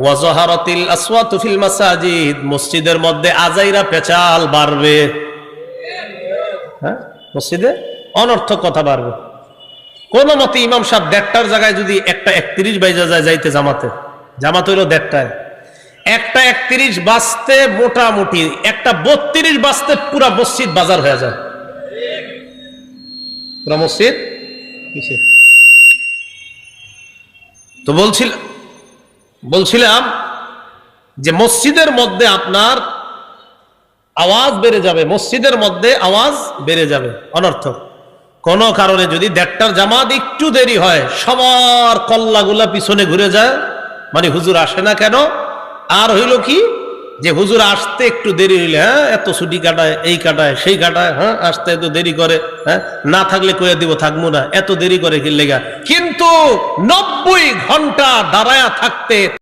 ওয়াজাহারাতিল আসওয়াতু feel মাসাজিদ, মসজিদের মধ্যে আজাইরা পেচাল বাড়বে। হ্যাঁ, মসজিদে অনর্থক কথা বাড়বে। কোন মতে ইমাম সাহেব 1:30টার জায়গায় যদি 1:31 বাইজা যায় যাইতে জামাত হইল 1:30টায়, 1:31 বাজতে মোটামুটি 1:32 বাজতে পুরা মসজিদ বাজার হয়ে যায়, পুরা মসজিদ কিসে। তো বলছিলাম যে মসজিদের মধ্যে আপনার আওয়াজ বেড়ে যাবে, মসজিদের মধ্যে আওয়াজ বেড়ে যাবে অনর্থক। কোন কারণে যদি 1:30টার জামাত একটু দেরি হয়, সবার কল্লাগুলা পিছনে ঘুরে যায়, মানে হুজুর আসে না কেন। আর হইল কি যে হুজুর আসতে একটু দেরি হইলে হ্যাঁ এত ছুটি কাটায়, এই কাটায়, সেই কাটায়, হ্যাঁ আসতে এত দেরি করে, হ্যাঁ না থাকলে কয়ে দিব থাকবো না, এত দেরি করে কি লেগা। কিন্তু 90 ঘন্টা দাঁড়ায়া থাকতে